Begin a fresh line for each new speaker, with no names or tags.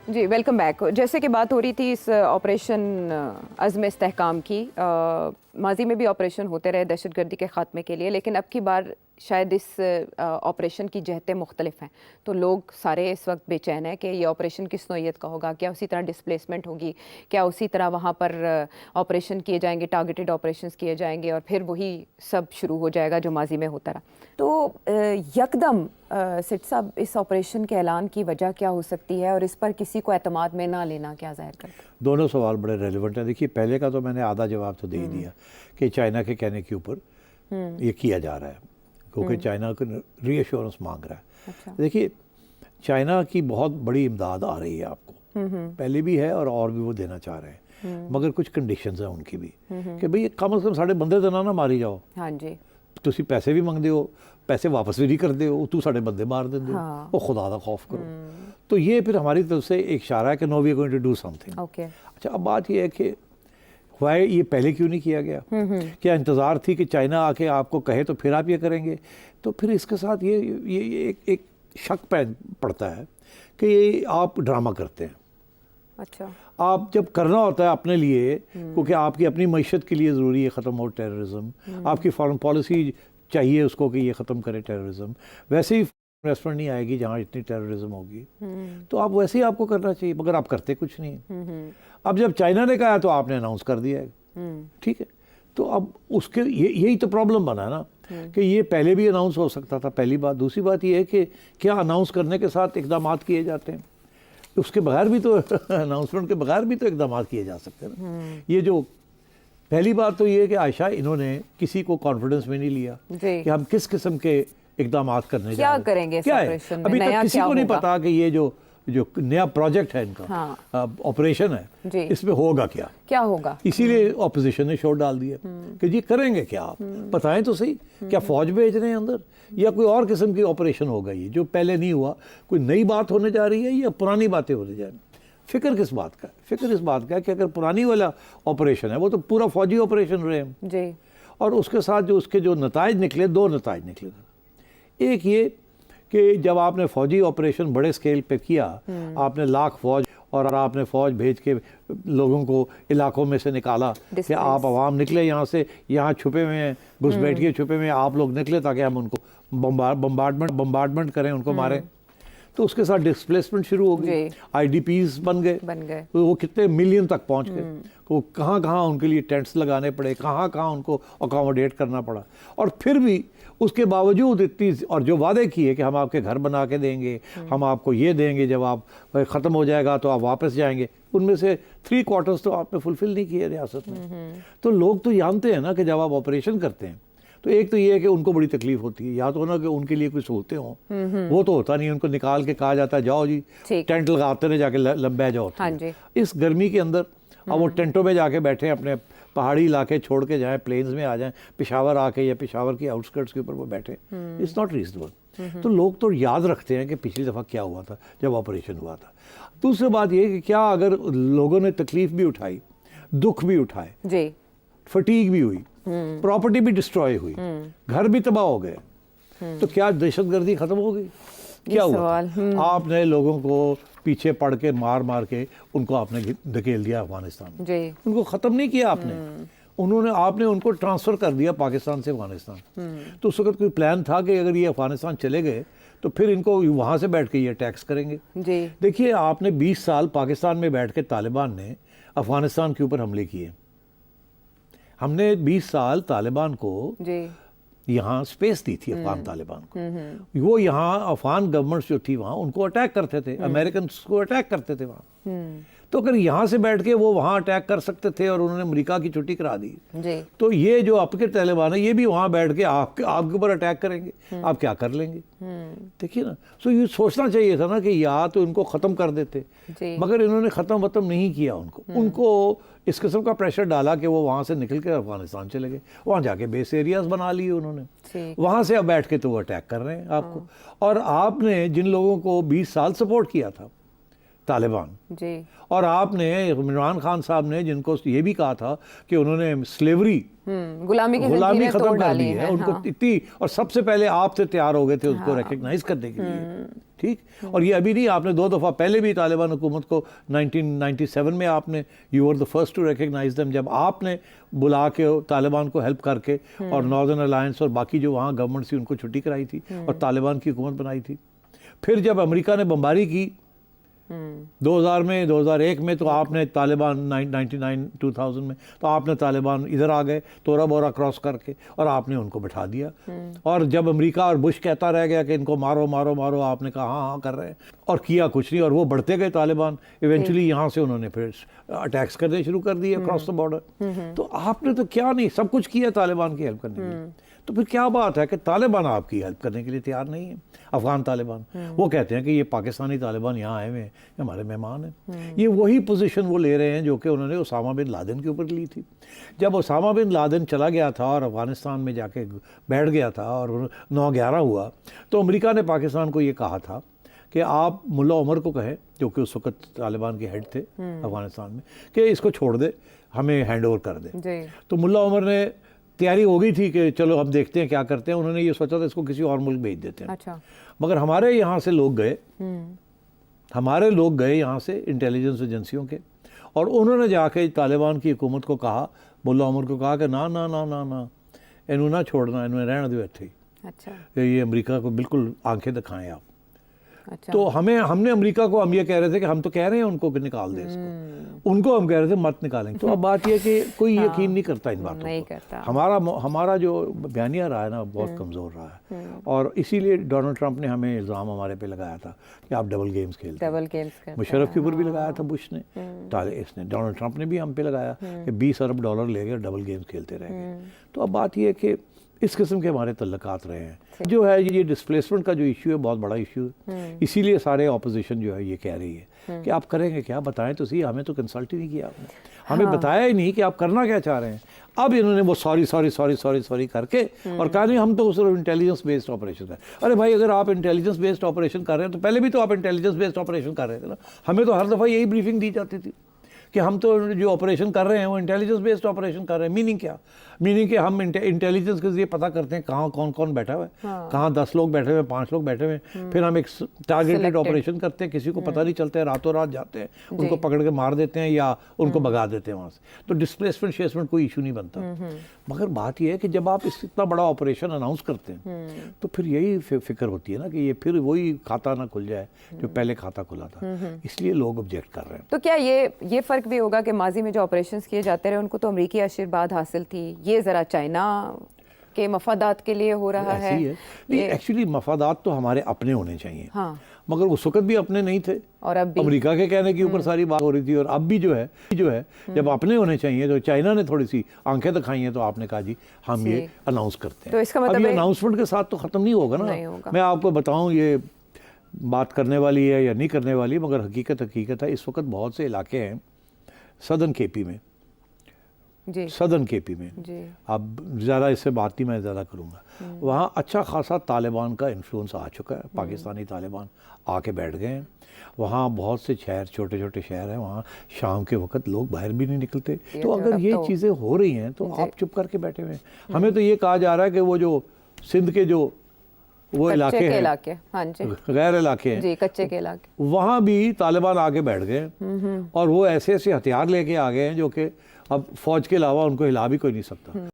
جی welcome back. جیسے کہ بات ہو رہی تھی اس آپریشن عزم استحکام کی، ماضی میں بھی آپریشن ہوتے رہے دہشت گردی کے خاتمے کے لیے، لیکن اب کی بار شاید اس آپریشن کی جہتیں مختلف ہیں، تو لوگ سارے اس وقت بے چین ہیں کہ یہ آپریشن کس نوعیت کا ہوگا، کیا اسی طرح ڈسپلیسمنٹ ہوگی، کیا اسی طرح وہاں پر آپریشن کیے جائیں گے، ٹارگیٹڈ آپریشنز کیے جائیں گے، اور پھر وہی سب شروع ہو جائے گا جو ماضی میں ہوتا رہا. تو یکدم سٹ صاحب اس آپریشن کے اعلان کی وجہ کیا ہو سکتی ہے، اور اس پر کسی کو اعتماد میں نہ لینا کیا ظاہر کرتا ہے؟
دونوں سوال بڑے ریلیونٹ ہیں. دیکھیے پہلے کا تو میں نے آدھا جواب تو دے ہی دیا کہ چائنا کے کہنے کے اوپر یہ کیا جا رہا ہے، کیونکہ چائنا کو ری ایشورنس مانگ رہا ہے. دیکھیے چائنا کی بہت بڑی امداد آ رہی ہے آپ کو، پہلے بھی ہے اور بھی وہ دینا چاہ رہے ہیں، مگر کچھ کنڈیشنز ہیں ان کی بھی کہ بھئی کم از کم ساڑھے بندے تو نہ ماری جاؤ.
ہاں جی،
تسی پیسے بھی منگ دے ہو، پیسے واپس بھی نہیں کر دے ہو، تو ساڑھے بندے مار دیں دے ہو، وہ خدا دا خوف کرو. تو یہ پھر ہماری طرف سے ایک اشارہ ہے کہ no we are going to do something. اچھا اب بات یہ ہے کہ یہ پہلے کیوں نہیں کیا گیا؟ کیا انتظار تھی کہ چائنا آ کے آپ کو کہے تو پھر آپ یہ کریں گے؟ تو پھر اس کے ساتھ یہ ایک شک پڑتا ہے کہ یہ آپ ڈرامہ کرتے ہیں.
اچھا
آپ جب کرنا ہوتا ہے اپنے لیے، کیونکہ آپ کی اپنی معیشت کے لیے ضروری ہے ختم ہو ٹیررزم، آپ کی فارن پالیسی چاہیے اس کو کہ یہ ختم کرے ٹیررزم، ویسے ہی انویسٹمنٹ نہیں آئے گی جہاں اتنی ٹیررزم ہوگی، تو آپ ویسے ہی آپ کو کرنا چاہیے، مگر آپ کرتے کچھ نہیں. اب جب چائنا نے کہا تو آپ نے اناؤنس کر دیا ہے، ٹھیک ہے. تو اب اس کے یہی تو پرابلم بنا ہے نا کہ یہ پہلے بھی اناؤنس ہو سکتا تھا، پہلی بات. دوسری بات یہ ہے کہ کیا اناؤنس کرنے کے ساتھ اقدامات کیے جاتے ہیں؟ اس کے بغیر بھی تو اناؤنسمنٹ کے بغیر بھی تو اقدامات کیے جا سکتے ہیں نا. یہ جو پہلی بات تو یہ ہے کہ عائشہ انہوں نے کسی کو کانفیڈنس میں نہیں لیا کہ ہم کس قسم کے اقدامات کرنے جا رہے ہیں،
کیا کریں گے.
کیا ہے ابھی تک کسی کو نہیں پتا کہ یہ جو نیا پروجیکٹ ہے ان کا آپریشن ہے، اس میں ہوگا کیا ہوگا. اسی لیے اپوزیشن نے شور ڈال دیا کہ جی کریں گے کیا، آپ بتائیں تو صحیح، کیا فوج بھیج رہے ہیں اندر یا کوئی اور قسم کی آپریشن ہوگا یہ جو پہلے نہیں ہوا؟ کوئی نئی بات ہونے جا رہی ہے یا پرانی باتیں ہونے جا رہی ہیں؟ فکر کس بات کا ہے؟ فکر اس بات کا ہے کہ اگر پرانی والا آپریشن ہے وہ تو پورا فوجی آپریشن رہے ہیں
جی، اور
اس کے ساتھ جو اس کے جو نتائج نکلے، دو نتائج نکلے. ایک یہ کہ جب آپ نے فوجی آپریشن بڑے سکیل پہ کیا، آپ نے لاکھ فوج اور آپ نے فوج بھیج کے لوگوں کو علاقوں میں سے نکالا کہ آپ عوام نکلے یہاں سے، یہاں چھپے ہوئے ہیں، گھس بیٹھ کے چھپے ہوئے ہیں، آپ لوگ نکلے تاکہ ہم ان کو بمبارڈمنٹ کریں، ان کو ماریں. تو اس کے ساتھ ڈسپلیسمنٹ شروع ہو گئی، آئی ڈی پیز بن گئے، وہ کتنے ملین تک پہنچ گئے. وہ کہاں ان کے لیے ٹینٹس لگانے پڑے، کہاں ان کو اکاموڈیٹ کرنا پڑا. اور پھر بھی اس کے باوجود اتنی، اور جو وعدے کیے کہ ہم آپ کے گھر بنا کے دیں گے، ہم آپ کو یہ دیں گے، جب آپ ختم ہو جائے گا تو آپ واپس جائیں گے، ان میں سے 3/4 تو آپ نے فلفل نہیں کیے ریاست میں. تو لوگ تو جانتے ہیں نا کہ جب آپ آپریشن کرتے ہیں تو ایک تو یہ ہے کہ ان کو بڑی تکلیف ہوتی ہے، یا تو نا کہ ان کے لیے کوئی سہولتیں ہوں، وہ تو ہوتا نہیں. ان کو نکال کے کہا جاتا ہے جاؤ جی ٹینٹ لگاتے رہے، جا کے لمبے جاؤ. اس گرمی کے اندر اب وہ ٹینٹوں میں جا کے بیٹھے، اپنے پہاڑی علاقے چھوڑ کے جائیں، پلینز میں آ جائیں، پشاور آ کے یا پشاور کی آؤٹ اسکرٹس کے اوپر وہ بیٹھے، اٹس ناٹ ریزنیبل. تو لوگ تو یاد رکھتے ہیں کہ پچھلی دفعہ کیا ہوا تھا جب آپریشن ہوا تھا. دوسری بات یہ کہ کیا اگر لوگوں نے تکلیف بھی اٹھائی، دکھ بھی اٹھائے، فٹیگ بھی ہوئی، پراپرٹی بھی ڈسٹروائے ہوئی، گھر بھی تباہ ہو گئے، تو کیا دہشت گردی ختم ہو گئی؟ کیا ہوا؟ آپ نے لوگوں کو پیچھے پڑ کے مار کے ان کو آپ نے دھکیل دیا افغانستان میں، ان کو ختم نہیں کیا آپ نے، آپ نے ان کو ٹرانسفر کر دیا پاکستان سے افغانستان. تو اس وقت کوئی پلان تھا کہ اگر یہ افغانستان چلے گئے تو پھر ان کو وہاں سے بیٹھ کے یہ اٹیکس کریں گے؟ دیکھیے آپ نے 20 سال پاکستان میں بیٹھ کے طالبان نے افغانستان کے اوپر حملے کیے. ہم نے 20 سال طالبان کو یہاں سپیس دی تھی، افغان طالبان کو. وہ یہاں افغان گورنمنٹس جو تھی وہاں ان کو اٹیک کرتے تھے، امریکنس کو اٹیک کرتے تھے وہاں. تو اگر یہاں سے بیٹھ کے وہ وہاں اٹیک کر سکتے تھے اور انہوں نے امریکہ کی چھٹی کرا دی، تو یہ جو آپ کے طالبان ہیں یہ بھی وہاں بیٹھ کے آپ کے اوپر اٹیک کریں گے، آپ کیا کر لیں گے؟ دیکھیے نا. سو یہ سوچنا چاہیے تھا نا کہ یا تو ان کو ختم کر دیتے، مگر انہوں نے ختم نہیں کیا. ان کو اس قسم کا پریشر ڈالا کہ وہ وہاں سے نکل کے افغانستان چلے گئے، وہاں جا کے بیس ایریاز بنا لیے انہوں نے، وہاں سے اب بیٹھ کے تو وہ اٹیک کر رہے ہیں آپ کو. اور آپ نے جن لوگوں کو 20 سال سپورٹ کیا تھا طالبان، اور آپ نے عمران خان صاحب نے جن کو یہ بھی کہا تھا کہ انہوں نے سلیوری، غلامی ختم کر دی ہے، ان کو اتنی، اور سب سے پہلے آپ سے تیار ہو گئے تھے اس کو ریکگنائز کرنے کے لیے. ٹھیک. اور یہ ابھی نہیں, آپ نے 2 دفعہ پہلے بھی طالبان حکومت کو 1997 میں آپ نے you are the first to recognize them, جب آپ نے بلا کے طالبان کو ہیلپ کر کے اور ناردرن الائنس اور باقی جو وہاں گورنمنٹ تھی ان کو چھٹی کرائی تھی اور طالبان کی حکومت بنائی تھی. پھر جب امریکہ نے بمباری کی 2000 میں 2001 میں, تو آپ نے طالبان 2000 میں تو آپ نے طالبان ادھر آ گئے تورا بورا کراس کر کے اور آپ نے ان کو بٹھا دیا. اور جب امریکہ اور بش کہتا رہ گیا کہ ان کو مارو مارو مارو, آپ نے کہا ہاں ہاں کر رہے ہیں, اور کیا کچھ نہیں, اور وہ بڑھتے گئے طالبان. ایونچولی یہاں سے انہوں نے پھر اٹیکس کرنے شروع کر دیے اکراس دا بارڈر. تو آپ نے تو کیا نہیں, سب کچھ کیا طالبان کی ہیلپ کرنے کے لیے. تو پھر کیا بات ہے کہ طالبان آپ کی ہیلپ کرنے کے لیے تیار نہیں ہے, افغان طالبان. وہ کہتے ہیں کہ یہ پاکستانی طالبان یہاں آئے ہوئے ہیں, ہمارے مہمان ہیں. یہ وہی پوزیشن وہ لے رہے ہیں جو کہ انہوں نے اسامہ بن لادن کے اوپر لی تھی. جب اسامہ بن لادن چلا گیا تھا اور افغانستان میں جا کے بیٹھ گیا تھا اور 9/11 ہوا, تو امریکہ نے پاکستان کو یہ کہا تھا کہ آپ ملا عمر کو کہیں, جو کہ اس وقت طالبان کے ہیڈ تھے افغانستان میں, کہ اس کو چھوڑ دے, ہمیں ہینڈ اوور کر دے. تو ملا عمر نے تیاری ہو گئی تھی کہ چلو ہم دیکھتے ہیں کیا کرتے ہیں. انہوں نے یہ سوچا تھا اس کو کسی اور ملک بھیج دیتے ہیں. مگر ہمارے یہاں سے لوگ گئے یہاں سے انٹیلیجنس ایجنسیوں کے, اور انہوں نے جا کے طالبان کی حکومت کو کہا, ملا عمر کو کہا کہ نا نا نا نا نا, انہوں نہ چھوڑنا, انہوں نے رہنا دو ایتھے ہی, یہ امریکہ کو بالکل آنکھیں دکھائیں آپ. تو ہم نے امریکہ کو, ہم یہ کہہ رہے تھے کہ ہم تو کہہ رہے ہیں ان کو کہ نکال دیں اس کو, ان کو ہم کہہ رہے تھے مت نکالیں. تو اب بات یہ ہے کہ کوئی یقین نہیں کرتا ان باتوں کو. ہمارا جو بیانیہ رہا ہے نا بہت کمزور رہا ہے, اور اسی لیے ڈونلڈ ٹرمپ نے ہمیں الزام ہمارے پہ لگایا تھا کہ آپ ڈبل گیمز کھیلتے ہیں. مشرف کے اوپر بھی لگایا تھا بش نے, اس نے ڈونلڈ ٹرمپ نے بھی ہم پہ لگایا کہ $20 ارب لے گئے ڈبل گیمز کھیلتے رہ گئے. تو اب بات یہ ہے کہ اس قسم کے ہمارے تعلقات رہے ہیں. جو ہے یہ ڈسپلیسمنٹ کا جو ایشو ہے بہت بڑا ایشو ہے. اسی لیے سارے اپوزیشن جو ہے یہ کہہ رہی ہے کہ آپ کریں گے کیا, بتائیں تو صحیح, ہمیں تو کنسلٹ ہی نہیں کیا آپ نے, ہمیں بتایا ہی نہیں کہ آپ کرنا کیا چاہ رہے ہیں. اب انہوں نے وہ سوری کر کے اور کہا نہیں ہم تو صرف انٹیلیجنس بیسڈ آپریشن کر. ارے بھائی, اگر آپ انٹیلیجنس بیسڈ آپریشن کر رہے ہیں تو پہلے بھی تو آپ انٹیلیجنس بیسڈ آپریشن کر رہے تھے نا. ہمیں تو ہر دفعہ یہی بریفنگ دی جاتی تھی کہ ہم تو جو آپریشن کر رہے ہیں وہ انٹیلیجنس بیسڈ آپریشن کر رہے ہیں. میننگ کیا؟ میننگ کہ ہم انٹیلیجنس کے ذریعے پتہ کرتے ہیں کہاں کون بیٹھا ہوا ہے, کہاں 10 لوگ بیٹھے ہوئے ہیں, 5 لوگ بیٹھے ہوئے ہیں. پھر ہم ایک ٹارگیٹڈ آپریشن کرتے ہیں, کسی کو پتہ نہیں چلتا ہے, راتوں رات جاتے ہیں, ان کو پکڑ کے مار دیتے ہیں یا ان کو بھگا دیتے ہیں وہاں سے. تو ڈسپلیسمنٹ کوئی ایشو نہیں بنتا. مگر بات یہ ہے کہ جب آپ اتنا بڑا آپریشن اناؤنس کرتے ہیں تو پھر یہی فکر ہوتی ہے نا کہ یہ پھر وہی کھاتا نہ کھل جائے جو پہلے کھاتا کھلا تھا. اس لیے لوگ آبجیکٹ کر رہے ہیں.
تو کیا یہ فرق بھی ہوگا کہ ماضی میں جو آپریشنز کیے جاتے رہے ان کو تو امریکی آشیرواد حاصل تھی, یہ ذرا چائنا کے مفادات کے لیے ہو رہا ہے؟
نہیں, ایکچولی مفادات تو ہمارے اپنے ہونے چاہیے, مگر اس وقت بھی اپنے نہیں تھے, اور اب بھی امریکہ کے کہنے کے اوپر ساری بات ہو رہی تھی. اور اب بھی جو ہے جب اپنے ہونے چاہیے تو چائنا نے تھوڑی سی آنکھیں دکھائی ہیں, تو آپ نے کہا جی ہم یہ اناؤنس کرتے ہیں.
تو اس کا مطلب
اب یہ اناؤنسمنٹ کے ساتھ تو ختم نہیں ہوگا نا. میں آپ کو بتاؤں یہ بات کرنے والی ہے یا نہیں کرنے والی, مگر حقیقت ہے. اس وقت بہت سے علاقے ہیں سدرن کے پی میں, سدرن کے پی میں, اب زیادہ اس سے بات نہیں میں زیادہ کروں گا, وہاں اچھا خاصا طالبان کا انفلوئنس آ چکا ہے. پاکستانی طالبان آ کے بیٹھ گئے ہیں وہاں. بہت سے شہر, چھوٹے چھوٹے شہر ہیں وہاں, شام کے وقت لوگ باہر بھی نہیں نکلتے. تو اگر یہ چیزیں ہو رہی ہیں تو آپ چپ کر کے بیٹھے ہوئے ہیں. ہمیں تو یہ کہا جا رہا ہے کہ وہ جو سندھ کے جو وہ علاقے ہیں, غیر علاقے ہیں,
کچے کے علاقے,
وہاں بھی طالبان آ کے بیٹھ گئے اور وہ ایسے ہتھیار لے کے آ گئے ہیں جو کہ اب فوج کے علاوہ ان کو ہلا بھی کوئی نہیں سکتا.